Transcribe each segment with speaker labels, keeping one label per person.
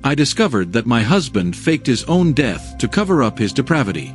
Speaker 1: I discovered that my husband faked his own death to cover up his depravity.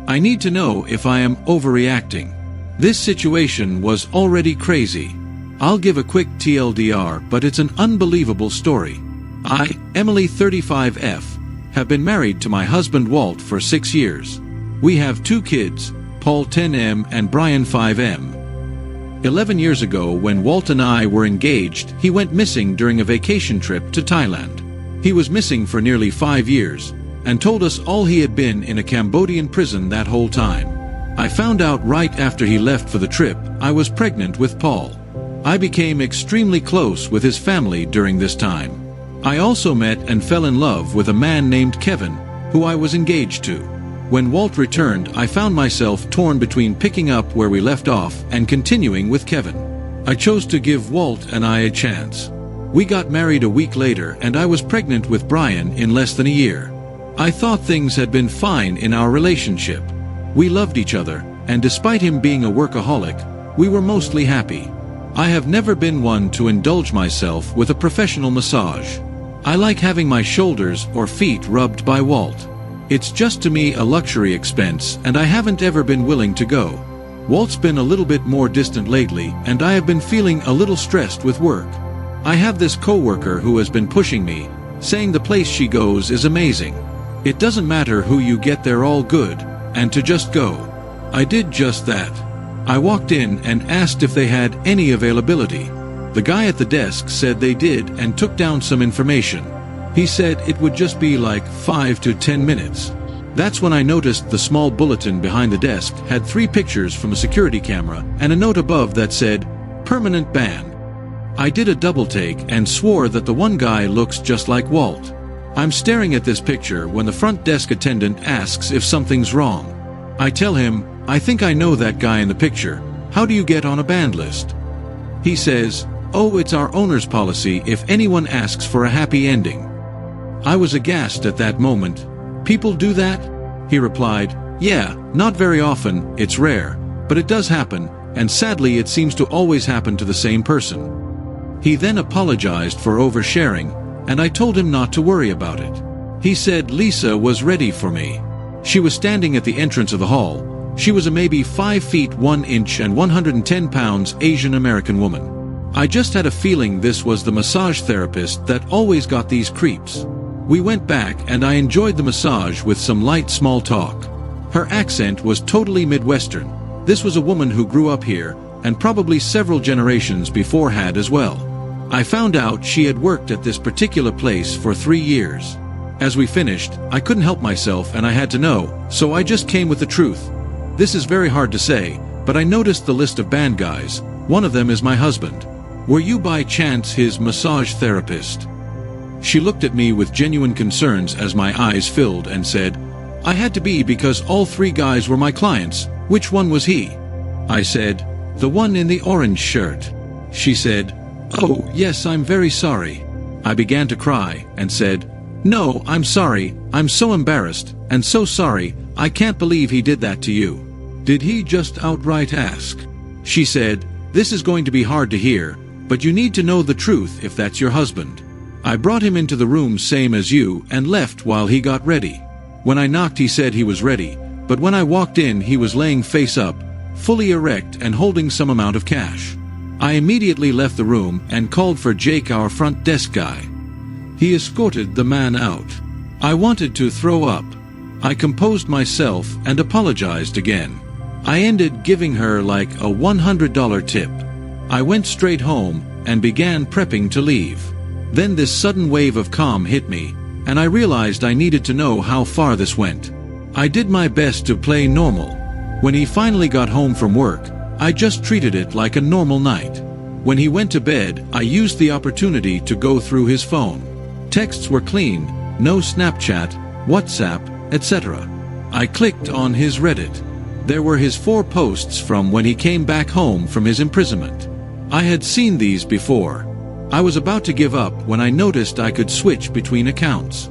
Speaker 1: I need to know if I am overreacting. This situation was already crazy. I'll give a quick TLDR, but it's an unbelievable story. I, Emily 35F, have been married to my husband Walt for 6 years. We have 2 kids, Paul 10M and Brian 5M. 11 years ago, when Walt and I were engaged, he went missing during a vacation trip to Thailand. He was missing for nearly 5 years, and told us all he had been in a Cambodian prison that whole time. I found out right after he left for the trip I was pregnant with Paul. I became extremely close with his family during this time. I also met and fell in love with a man named Kevin, who I was engaged to. When Walt returned, I found myself torn between picking up where we left off and continuing with Kevin. I chose to give Walt and I a chance. We got married a week later, and I was pregnant with Brian in less than a year. I thought things had been fine in our relationship. We loved each other, and despite him being a workaholic, we were mostly happy. I have never been one to indulge myself with a professional massage. I like having my shoulders or feet rubbed by Walt. It's just to me a luxury expense, and I haven't ever been willing to go. Walt's been a little bit more distant lately, and I have been feeling a little stressed with work. I have this coworker who has been pushing me, saying the place she goes is amazing. It doesn't matter who you get, they're all good, and to just go. I did just that. I walked in and asked if they had any availability. The guy at the desk said they did and took down some information. He said it would just be like 5 to 10 minutes. That's when I noticed the small bulletin behind the desk had 3 pictures from a security camera and a note above that said, "Permanent ban." I did a double take and swore that the one guy looks just like Walt. I'm staring at this picture when the front desk attendant asks if something's wrong. I tell him, "I think I know that guy in the picture. How do you get on a banned list?" He says, "Oh, it's our owner's policy if anyone asks for a happy ending." I was aghast at that moment. "People do that?" He replied, "Yeah, not very often, it's rare, but it does happen, and sadly it seems to always happen to the same person." He then apologized for oversharing, and I told him not to worry about it. He said Lisa was ready for me. She was standing at the entrance of the hall. She was a maybe 5 feet 1 inch and 110 pounds Asian American woman. I just had a feeling this was the massage therapist that always got these creeps. We went back and I enjoyed the massage with some light small talk. Her accent was totally Midwestern. This was a woman who grew up here, and probably several generations before had as well. I found out she had worked at this particular place for 3 years. As we finished, I couldn't help myself and I had to know, so I just came with the truth. This is very hard to say, but I noticed the list of band guys. One of them is my husband. Were you by chance his massage therapist? She looked at me with genuine concerns as my eyes filled and said, "I had to be because all 3 guys were my clients. Which one was he?" I said, "The one in the orange shirt." She said, "Oh, yes, I'm very sorry." I began to cry and said, "No, I'm sorry. I'm so embarrassed and so sorry. I can't believe he did that to you." "Did he just outright ask?" She said, "This is going to be hard to hear, but you need to know the truth if that's your husband. I brought him into the room same as you and left while he got ready. When I knocked he said he was ready, but when I walked in he was laying face up, fully erect and holding some amount of cash. I immediately left the room and called for Jake, our front desk guy. He escorted the man out. I wanted to throw up. I composed myself and apologized again. I ended giving her like a $100 tip. I went straight home and began prepping to leave. Then this sudden wave of calm hit me, and I realized I needed to know how far this went. I did my best to play normal. When he finally got home from work, I just treated it like a normal night. When he went to bed, I used the opportunity to go through his phone. Texts were clean, no Snapchat, WhatsApp, etc. I clicked on his Reddit. There were his 4 posts from when he came back home from his imprisonment. I had seen these before. I was about to give up when I noticed I could switch between accounts.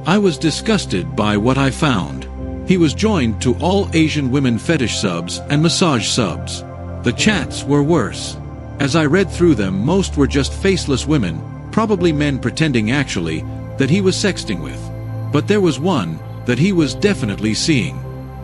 Speaker 1: I was disgusted by what I found. He was joined to all Asian women fetish subs and massage subs. The chats were worse. As I read through them, most were just faceless women, probably men pretending actually, that he was sexting with. But there was one that he was definitely seeing.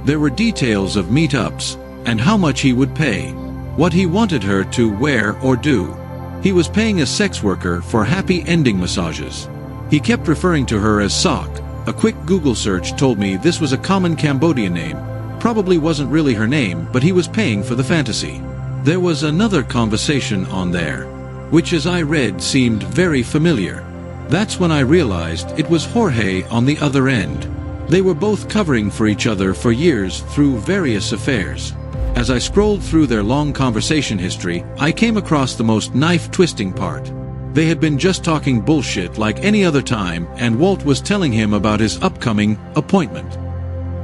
Speaker 1: There were details of meetups, and how much he would pay, what he wanted her to wear or do. He was paying a sex worker for happy ending massages. He kept referring to her as Sok. A quick Google search told me this was a common Cambodian name. Probably wasn't really her name, but he was paying for the fantasy. There was another conversation on there, which as I read seemed very familiar. That's when I realized it was Jorge on the other end. They were both covering for each other for years through various affairs. As I scrolled through their long conversation history, I came across the most knife-twisting part. They had been just talking bullshit like any other time, and Walt was telling him about his upcoming appointment.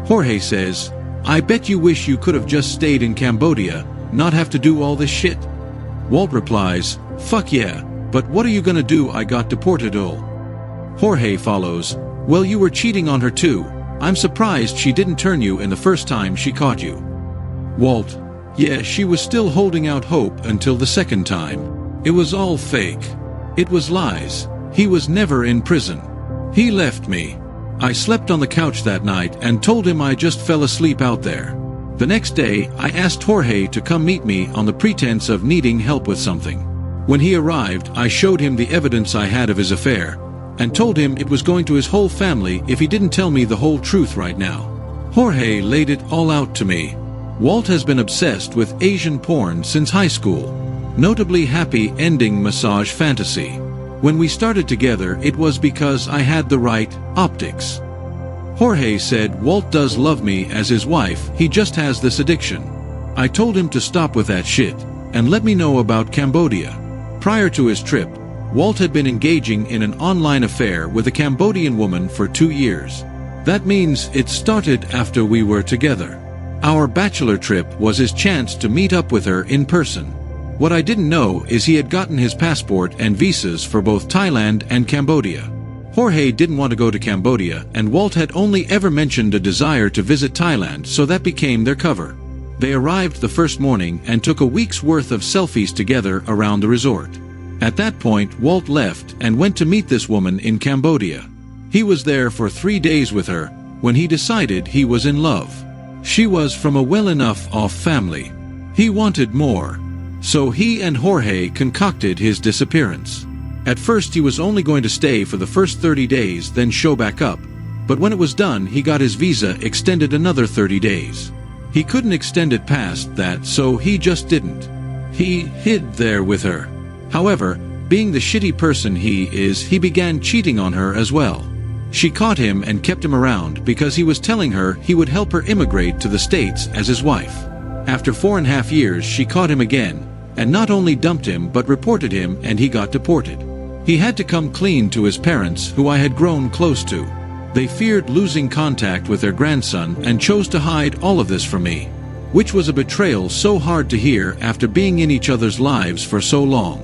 Speaker 1: Jorge says, "I bet you wish you could have just stayed in Cambodia, not have to do all this shit." Walt replies, "Fuck yeah, but what are you gonna do? I got deported." Jorge follows, "Well, you were cheating on her too. I'm surprised she didn't turn you in the first time she caught you." Walt, "Yeah, she was still holding out hope until the second time. It was all fake. It was lies. He was never in prison. He left me. I slept on the couch that night and told him I just fell asleep out there. The next day, I asked Jorge to come meet me on the pretense of needing help with something. When he arrived, I showed him the evidence I had of his affair, and told him it was going to his whole family if he didn't tell me the whole truth right now. Jorge laid it all out to me. Walt has been obsessed with Asian porn since high school, notably happy ending massage fantasy. When we started together, it was because I had the right optics. Jorge said Walt does love me as his wife, he just has this addiction. I told him to stop with that shit, and let me know about Cambodia. Prior to his trip, Walt had been engaging in an online affair with a Cambodian woman for 2 years. That means it started after we were together. Our bachelor trip was his chance to meet up with her in person. What I didn't know is he had gotten his passport and visas for both Thailand and Cambodia. Jorge didn't want to go to Cambodia, and Walt had only ever mentioned a desire to visit Thailand, so that became their cover. They arrived the first morning and took a week's worth of selfies together around the resort. At that point, Walt left and went to meet this woman in Cambodia. He was there for 3 days with her when he decided he was in love. She was from a well-enough-off family. He wanted more. So he and Jorge concocted his disappearance. At first he was only going to stay for the first 30 days, then show back up. But when it was done, he got his visa extended another 30 days. He couldn't extend it past that, so he just didn't. He hid there with her. However, being the shitty person he is, he began cheating on her as well. She caught him and kept him around because he was telling her he would help her immigrate to the States as his wife. After 4.5 years, she caught him again, and not only dumped him but reported him, and he got deported. He had to come clean to his parents, who I had grown close to. They feared losing contact with their grandson and chose to hide all of this from me, which was a betrayal so hard to hear after being in each other's lives for so long.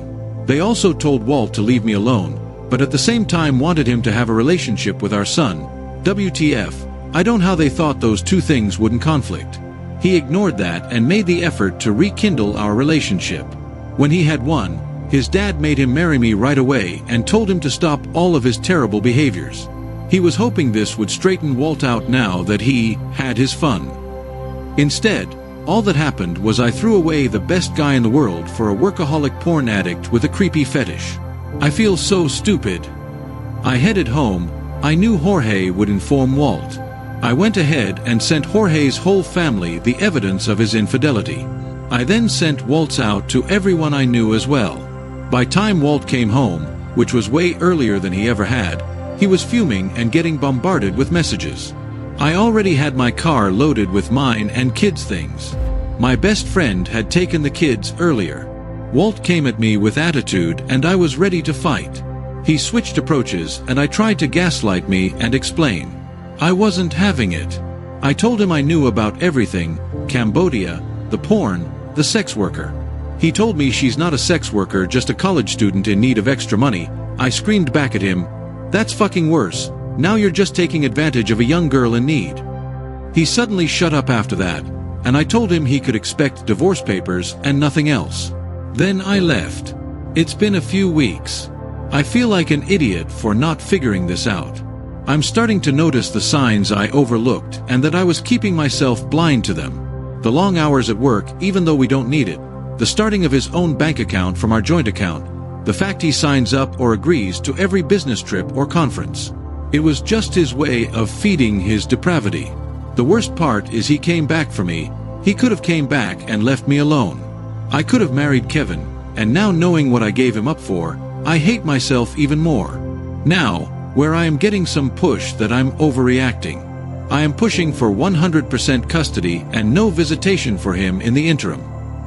Speaker 1: They also told Walt to leave me alone, but at the same time wanted him to have a relationship with our son. WTF, I don't know how they thought those two things wouldn't conflict. He ignored that and made the effort to rekindle our relationship. When he had won, his dad made him marry me right away and told him to stop all of his terrible behaviors. He was hoping this would straighten Walt out now that he had his fun. Instead, all that happened was I threw away the best guy in the world for a workaholic porn addict with a creepy fetish. I feel so stupid. I headed home. I knew Jorge would inform Walt. I went ahead and sent Jorge's whole family the evidence of his infidelity. I then sent Walt's out to everyone I knew as well. By time Walt came home, which was way earlier than he ever had, he was fuming and getting bombarded with messages. I already had my car loaded with mine and kids' things. My best friend had taken the kids earlier. Walt came at me with attitude and I was ready to fight. He switched approaches and I tried to gaslight me and explain. I wasn't having it. I told him I knew about everything, Cambodia, the porn, the sex worker. He told me she's not a sex worker, just a college student in need of extra money. I screamed back at him, "That's fucking worse. Now you're just taking advantage of a young girl in need." He suddenly shut up after that, and I told him he could expect divorce papers and nothing else. Then I left. It's been a few weeks. I feel like an idiot for not figuring this out. I'm starting to notice the signs I overlooked and that I was keeping myself blind to them. The long hours at work, even though we don't need it. The starting of his own bank account from our joint account. The fact he signs up or agrees to every business trip or conference. It was just his way of feeding his depravity. The worst part is he came back for me. He could have came back and left me alone. I could have married Kevin, and now knowing what I gave him up for, I hate myself even more. Now, where I am getting some push that I'm overreacting. I am pushing for 100% custody and no visitation for him in the interim.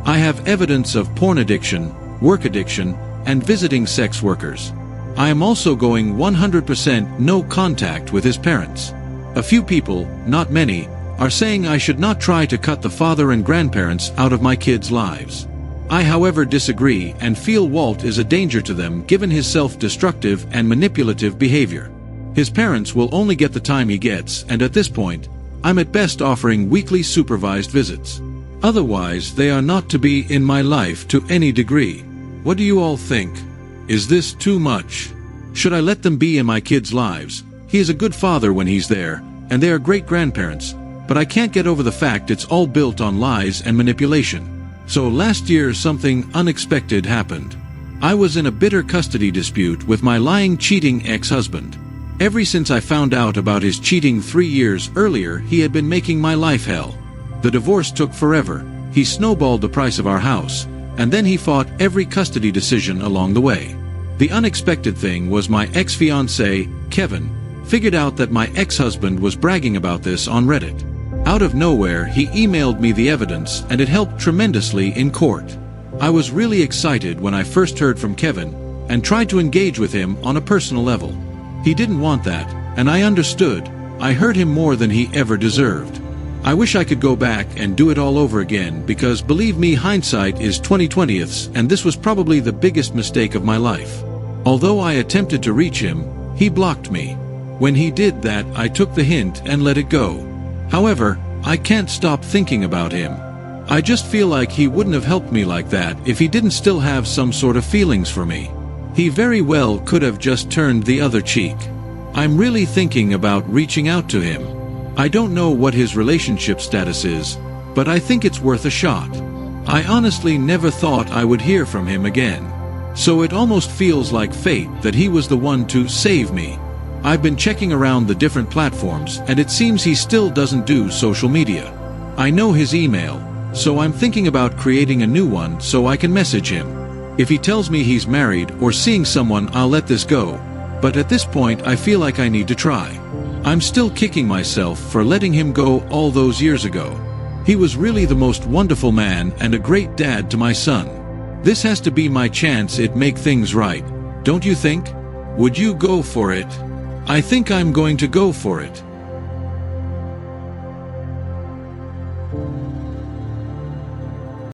Speaker 1: I have evidence of porn addiction, work addiction, and visiting sex workers. I am also going 100% no contact with his parents. A few people, not many, are saying I should not try to cut the father and grandparents out of my kids' lives. I however disagree and feel Walt is a danger to them given his self-destructive and manipulative behavior. His parents will only get the time he gets, and at this point, I'm at best offering weekly supervised visits. Otherwise, they are not to be in my life to any degree. What do you all think? Is this too much? Should I let them be in my kids' lives? He is a good father when he's there, and they are great grandparents, but I can't get over the fact it's all built on lies and manipulation. So last year something unexpected happened. I was in a bitter custody dispute with my lying, cheating ex-husband. Ever since I found out about his cheating 3 years earlier, he had been making my life hell. The divorce took forever. He snowballed the price of our house, and then he fought every custody decision along the way. The unexpected thing was my ex-fiancé, Kevin, figured out that my ex-husband was bragging about this on Reddit. Out of nowhere, he emailed me the evidence, and it helped tremendously in court. I was really excited when I first heard from Kevin, and tried to engage with him on a personal level. He didn't want that, and I understood. I hurt him more than he ever deserved. I wish I could go back and do it all over again because believe me, hindsight is 20/20ths, and this was probably the biggest mistake of my life. Although I attempted to reach him, he blocked me. When he did that, I took the hint and let it go. However, I can't stop thinking about him. I just feel like he wouldn't have helped me like that if he didn't still have some sort of feelings for me. He very well could have just turned the other cheek. I'm really thinking about reaching out to him. I don't know what his relationship status is, but I think it's worth a shot. I honestly never thought I would hear from him again. So it almost feels like fate that he was the one to save me. I've been checking around the different platforms, and it seems he still doesn't do social media. I know his email, so I'm thinking about creating a new one so I can message him. If he tells me he's married or seeing someone, I'll let this go, but at this point I feel like I need to try. I'm still kicking myself for letting him go all those years ago. He was really the most wonderful man and a great dad to my son. This has to be my chance to make things right, don't you think? Would you go for it? I think I'm going to go for it.